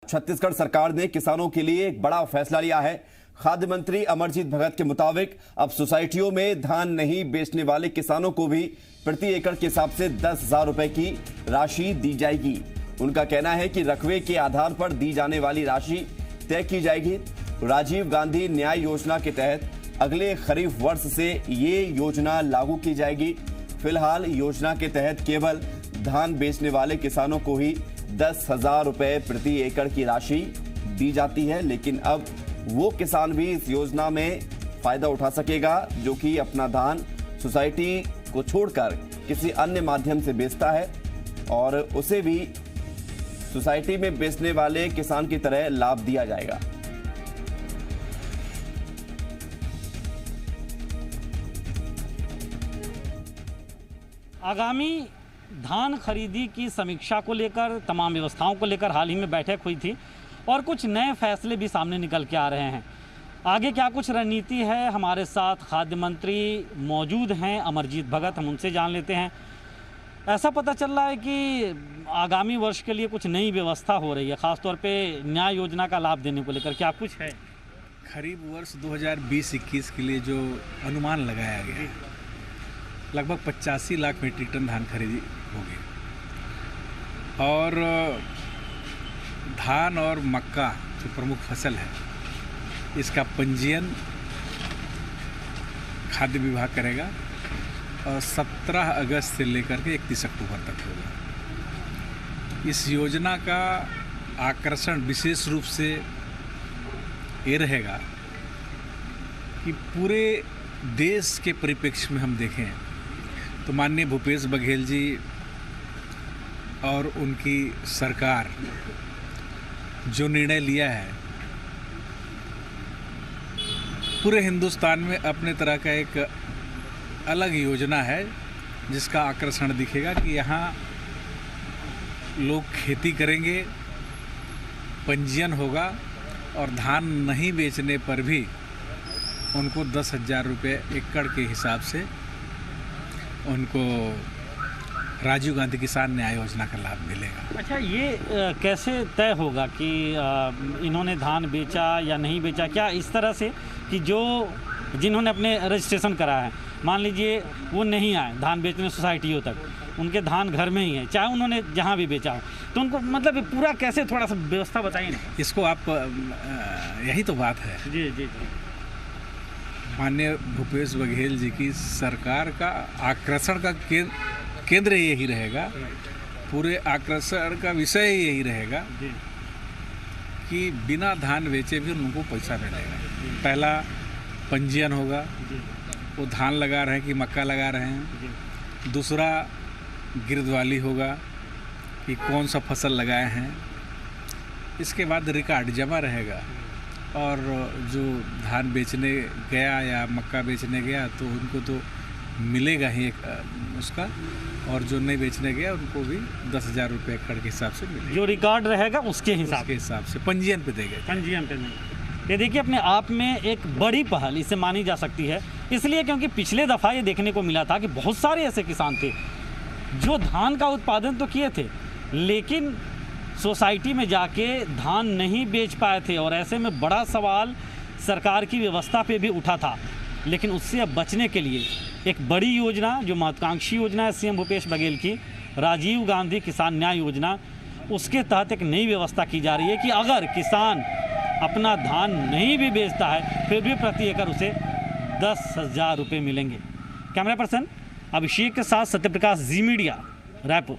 छत्तीसगढ़ सरकार ने किसानों के लिए एक बड़ा फैसला लिया है। खाद्य मंत्री अमरजीत भगत के मुताबिक अब सोसाइटियों में धान नहीं बेचने वाले किसानों को भी प्रति एकड़ के हिसाब से 10,000 रुपए की राशि दी जाएगी। उनका कहना है कि रकबे के आधार पर दी जाने वाली राशि तय की जाएगी। राजीव गांधी न्याय योजना के तहत अगले खरीफ वर्ष से ये योजना लागू की जाएगी। फिलहाल योजना के तहत केवल धान बेचने वाले किसानों को ही 10,000 रुपए प्रति एकड़ की राशि दी जाती है, लेकिन अब वो किसान भी इस योजना में फायदा उठा सकेगा जो कि अपना धान सोसाइटी को छोड़कर किसी अन्य माध्यम से बेचता है और उसे भी सोसाइटी में बेचने वाले किसान की तरह लाभ दिया जाएगा। आगामी धान खरीदी की समीक्षा को लेकर, तमाम व्यवस्थाओं को लेकर हाल ही में बैठक हुई थी और कुछ नए फैसले भी सामने निकल के आ रहे हैं। आगे क्या कुछ रणनीति है, हमारे साथ खाद्य मंत्री मौजूद हैं अमरजीत भगत, हम उनसे जान लेते हैं। ऐसा पता चल रहा है कि आगामी वर्ष के लिए कुछ नई व्यवस्था हो रही है, खासतौर पे न्याय योजना का लाभ देने को लेकर, क्या कुछ है? खरीफ वर्ष 2020-21 के लिए जो अनुमान लगाया गया है, लगभग 85 लाख मीट्रिक टन धान खरीदी होगी और धान और मक्का जो प्रमुख फसल है इसका पंजीयन खाद्य विभाग करेगा और 17 अगस्त से लेकर के 31 अक्टूबर तक होगा। इस योजना का आकर्षण विशेष रूप से ये रहेगा कि पूरे देश के परिप्रेक्ष्य में हम देखें तो माननीय भूपेश बघेल जी और उनकी सरकार जो निर्णय लिया है, पूरे हिंदुस्तान में अपने तरह का एक अलग योजना है जिसका आकर्षण दिखेगा कि यहाँ लोग खेती करेंगे, पंजीयन होगा और धान नहीं बेचने पर भी उनको 10,000 रुपये एकड़ के हिसाब से उनको राजीव गांधी किसान न्याय योजना का लाभ मिलेगा। अच्छा, ये कैसे तय होगा कि इन्होंने धान बेचा या नहीं बेचा? क्या इस तरह से कि जो जिन्होंने अपने रजिस्ट्रेशन कराया है, मान लीजिए वो नहीं आए धान बेचने सोसाइटियों तक, उनके धान घर में ही है, चाहे उन्होंने जहाँ भी बेचा हो, तो उनको मतलब पूरा कैसे, थोड़ा सा व्यवस्था बताइए ना। इसको आप यही तो बात है। जी जी जी। माननीय भूपेश बघेल जी की सरकार का आकर्षण का केंद्र यही रहेगा, पूरे आकर्षण का विषय यही रहेगा कि बिना धान बेचे भी उनको पैसा मिलेगा। पहला पंजीयन होगा, वो धान लगा रहे हैं कि मक्का लगा रहे हैं। दूसरा गिरदवाली होगा कि कौन सा फसल लगाए हैं। इसके बाद रिकॉर्ड जमा रहेगा और जो धान बेचने गया या मक्का बेचने गया तो उनको तो मिलेगा ही एक उसका, और जो नहीं बेचने गया उनको भी 10,000 रुपये एकड़ के हिसाब से मिलेगा। जो रिकॉर्ड रहेगा उसके हिसाब से पंजीयन पे देंगे। पंजीयन पे नहीं। ये देखिए अपने आप में एक बड़ी पहल इसे मानी जा सकती है, इसलिए क्योंकि पिछले दफ़ा ये देखने को मिला था कि बहुत सारे ऐसे किसान थे जो धान का उत्पादन तो किए थे लेकिन सोसाइटी में जाके धान नहीं बेच पाए थे, और ऐसे में बड़ा सवाल सरकार की व्यवस्था पे भी उठा था। लेकिन उससे अब बचने के लिए एक बड़ी योजना जो महत्वाकांक्षी योजना है सीएम भूपेश बघेल की, राजीव गांधी किसान न्याय योजना, उसके तहत एक नई व्यवस्था की जा रही है कि अगर किसान अपना धान नहीं भी बेचता है फिर भी प्रति एकड़ उसे 10,000 रुपये मिलेंगे। कैमरा पर्सन अभिषेक के साथ सत्यप्रकाश, जी मीडिया, रायपुर।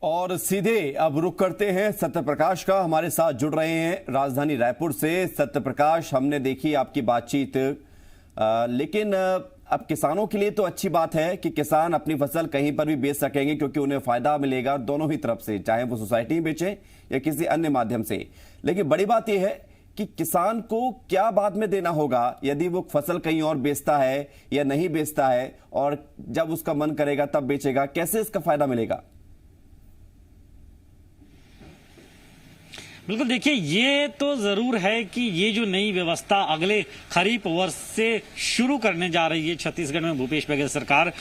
और सीधे अब रुक करते हैं सत्यप्रकाश का, हमारे साथ जुड़ रहे हैं राजधानी रायपुर से। सत्यप्रकाश, हमने देखी आपकी बातचीत, लेकिन अब किसानों के लिए तो अच्छी बात है कि किसान अपनी फसल कहीं पर भी बेच सकेंगे क्योंकि उन्हें फायदा मिलेगा दोनों ही तरफ से, चाहे वो सोसाइटी में बेचें या किसी अन्य माध्यम से। लेकिन बड़ी बात यह है कि किसान को क्या बाद में देना होगा यदि वो फसल कहीं और बेचता है या नहीं बेचता है, और जब उसका मन करेगा तब बेचेगा, कैसे इसका फायदा मिलेगा? बिल्कुल, देखिए ये तो ज़रूर है कि ये जो नई व्यवस्था अगले खरीफ वर्ष से शुरू करने जा रही है छत्तीसगढ़ में भूपेश बघेल सरकार,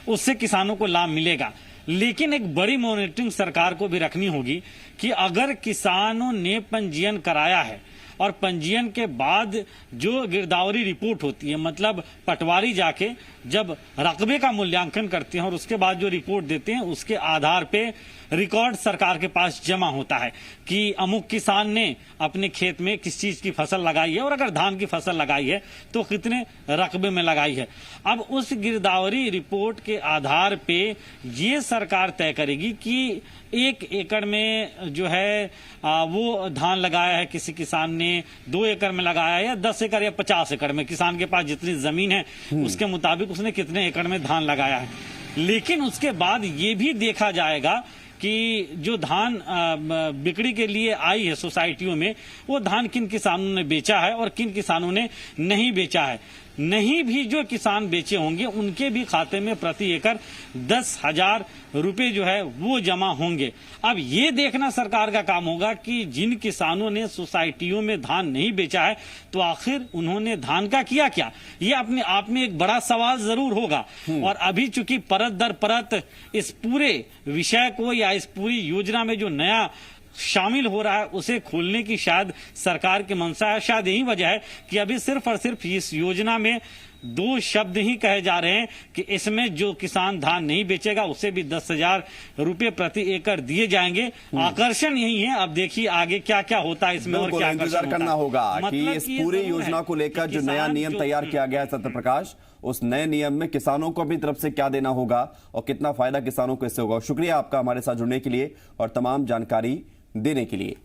उससे किसानों को लाभ मिलेगा। लेकिन एक बड़ी मॉनिटरिंग सरकार को भी रखनी होगी कि अगर किसानों ने पंजीयन कराया है और पंजीयन के बाद जो गिरदावरी रिपोर्ट होती है, मतलब पटवारी जाके जब रकबे का मूल्यांकन करते हैं और उसके बाद जो रिपोर्ट देते हैं, उसके आधार पे रिकॉर्ड सरकार के पास जमा होता है कि अमुक किसान ने अपने खेत में किस चीज की फसल लगाई है और अगर धान की फसल लगाई है तो कितने रकबे में लगाई है। अब उस गिरदावरी रिपोर्ट के आधार पे ये सरकार तय करेगी कि 1 एकड़ में जो है वो धान लगाया है किसी किसान ने, 2 एकड़ में लगाया है या 10 एकड़ या 50 एकड़ में, किसान के पास जितनी जमीन है उसके मुताबिक उसने कितने एकड़ में धान लगाया है। लेकिन उसके बाद ये भी देखा जाएगा कि जो धान बिक्री के लिए आई है सोसाइटियों में, वो धान किन किसानों ने बेचा है और किन किसानों ने नहीं बेचा है। नहीं भी जो किसान बेचे होंगे उनके भी खाते में प्रति एकड़ 10,000 रुपए जो है वो जमा होंगे। अब ये देखना सरकार का काम होगा कि जिन किसानों ने सोसाइटियों में धान नहीं बेचा है तो आखिर उन्होंने धान का किया क्या, ये अपने आप में एक बड़ा सवाल जरूर होगा। और अभी चूंकि परत दर परत इस पूरे विषय को या इस पूरी योजना में जो नया शामिल हो रहा है उसे खोलने की शायद सरकार की मंशा है। शायद यही वजह है कि अभी सिर्फ और सिर्फ इस योजना में 2 शब्द ही कहे जा रहे हैं कि इसमें जो किसान धान नहीं बेचेगा उसे भी 10,000 रुपए प्रति एकड़ दिए जाएंगे। आकर्षण यही है। अब देखिए आगे क्या क्या होता है इसमें और क्या इंतजार करना होगा कि इस पूरी योजना को लेकर जो नया नियम तैयार किया गया है सत्य प्रकाश, उस नए नियम में किसानों को अपनी तरफ से क्या देना होगा और कितना फायदा किसानों को इससे होगा। शुक्रिया आपका हमारे साथ जुड़ने के लिए और तमाम जानकारी देने के लिए।